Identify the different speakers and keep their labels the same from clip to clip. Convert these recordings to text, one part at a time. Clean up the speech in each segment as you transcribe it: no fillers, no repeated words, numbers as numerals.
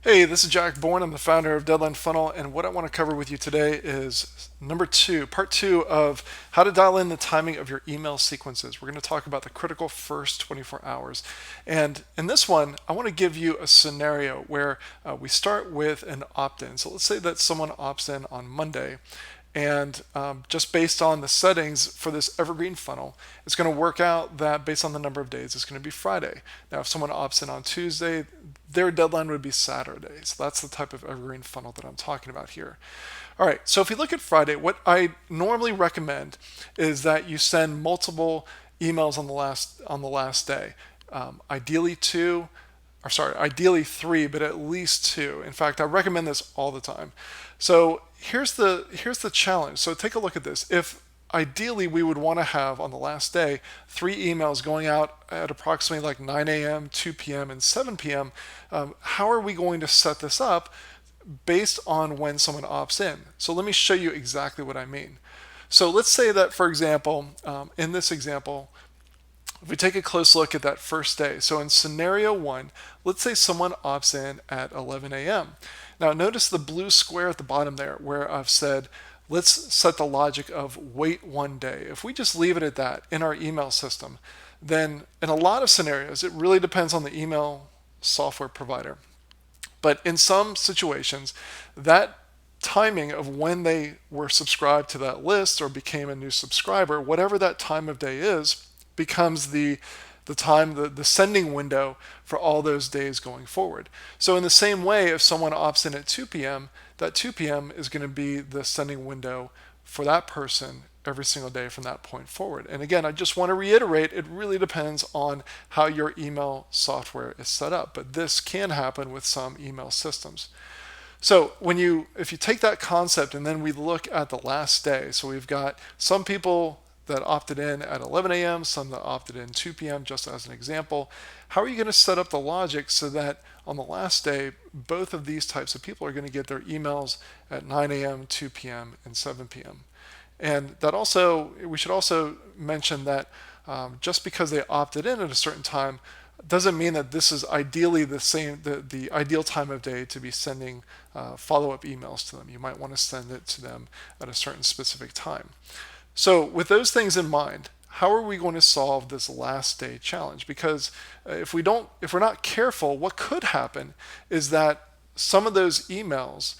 Speaker 1: Hey, this is Jack Bourne. I'm the founder of Deadline Funnel, and what I want to cover with you today is number two, part two of how to dial in the timing of your email sequences. We're going to talk about the critical first 24 hours. And in this one, I want to give you a scenario where we start with an opt in. So let's say that someone opts in on Monday. And just based on the settings for this evergreen funnel, it's going to work out that based on the number of days, it's going to be Friday. Now, if someone opts in on Tuesday, their deadline would be Saturday. So that's the type of evergreen funnel that I'm talking about here. All right, so if you look at Friday, what I normally recommend is that you send multiple emails on the last day. Ideally two, or sorry, ideally three, but at least two. In fact, I recommend this all the time. So here's the challenge. So take a look at this. If ideally we would want to have on the last day three emails going out at approximately like 9 a.m., 2 p.m., and 7 p.m., how are we going to set this up based on when someone opts in? So let me show you exactly what I mean. So let's say that, for example, in this example, if we take a close look at that first day, so in scenario one, let's say someone opts in at 11 a.m. Now notice the blue square at the bottom there where I've said, let's set the logic of wait one day. If we just leave it at that in our email system, then in a lot of scenarios, it really depends on the email software provider. But in some situations, that timing of when they were subscribed to that list or became a new subscriber, whatever that time of day is, becomes the sending window for all those days going forward. So in the same way, if someone opts in at 2 p.m., that 2 p.m. is going to be the sending window for that person every single day from that point forward. And again, I just want to reiterate, it really depends on how your email software is set up, but this can happen with some email systems. So if you take that concept and then we look at the last day, so we've got some people that opted in at 11 a.m., some that opted in 2 p.m., just as an example. How are you going to set up the logic so that on the last day, both of these types of people are going to get their emails at 9 a.m., 2 p.m., and 7 p.m.? And that also, we should also mention that just because they opted in at a certain time doesn't mean that this is ideally the ideal time of day to be sending follow-up emails to them. You might want to send it to them at a certain specific time. So with those things in mind, how are we going to solve this last day challenge? Because if we're not careful, what could happen is that some of those emails,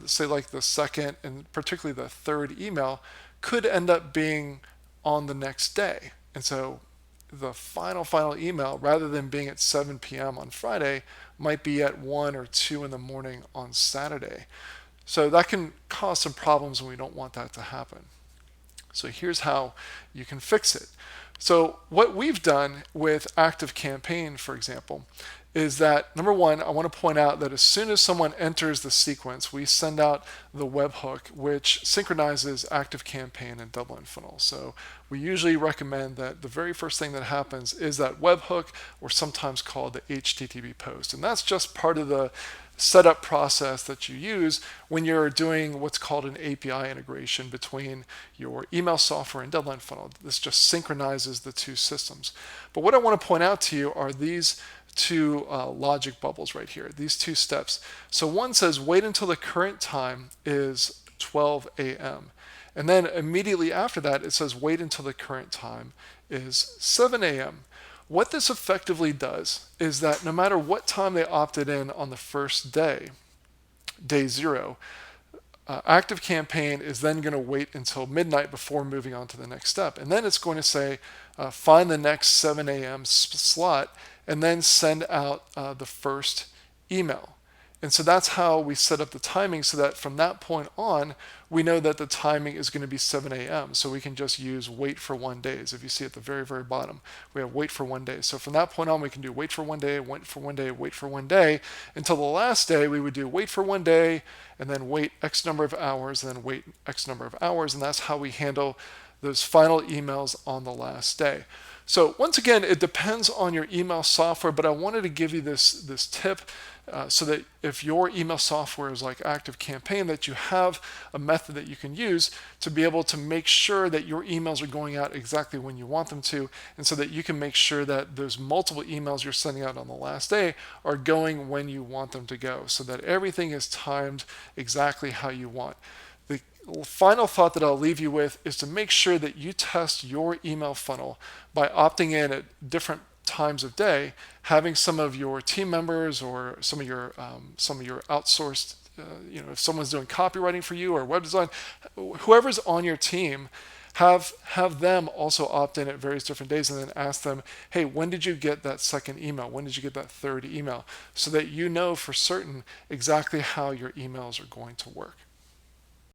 Speaker 1: say like the second and particularly the third email, could end up being on the next day. And so the final email, rather than being at 7 p.m. on Friday, might be at 1 or 2 in the morning on Saturday. So that can cause some problems, and we don't want that to happen. So here's how you can fix it. So what we've done with ActiveCampaign, for example, is that number one, I want to point out that as soon as someone enters the sequence, we send out the webhook, which synchronizes ActiveCampaign and Deadline Funnel. So we usually recommend that the very first thing that happens is that webhook, or sometimes called the HTTP post. And that's just part of the setup process that you use when you're doing what's called an API integration between your email software and Deadline Funnel. This just synchronizes the two systems. But what I want to point out to you are these two logic bubbles right here, these two steps. So one says wait until the current time is 12 a.m. And then immediately after that, it says wait until the current time is 7 a.m. What this effectively does is that no matter what time they opted in on the first day, day zero, ActiveCampaign is then going to wait until midnight before moving on to the next step. And then it's going to say, find the next 7 a.m. slot and then send out the first email. And so that's how we set up the timing so that from that point on, we know that the timing is going to be 7 a.m. So we can just use wait for 1 day. If you see at the very, very bottom, we have wait for 1 day. So from that point on, we can do wait for 1 day, wait for 1 day, wait for 1 day. Until the last day, we would do wait for 1 day, and then wait X number of hours, and then wait X number of hours. And that's how we handle those final emails on the last day. So once again, it depends on your email software, but I wanted to give you this tip so that if your email software is like ActiveCampaign, that you have a method that you can use to be able to make sure that your emails are going out exactly when you want them to, and so that you can make sure that those multiple emails you're sending out on the last day are going when you want them to go, so that everything is timed exactly how you want. The final thought that I'll leave you with is to make sure that you test your email funnel by opting in at different times of day, having some of your team members or some of your outsourced, if someone's doing copywriting for you or web design, whoever's on your team, have them also opt in at various different days, and then ask them, hey, when did you get that second email? When did you get that third email? So that you know for certain exactly how your emails are going to work.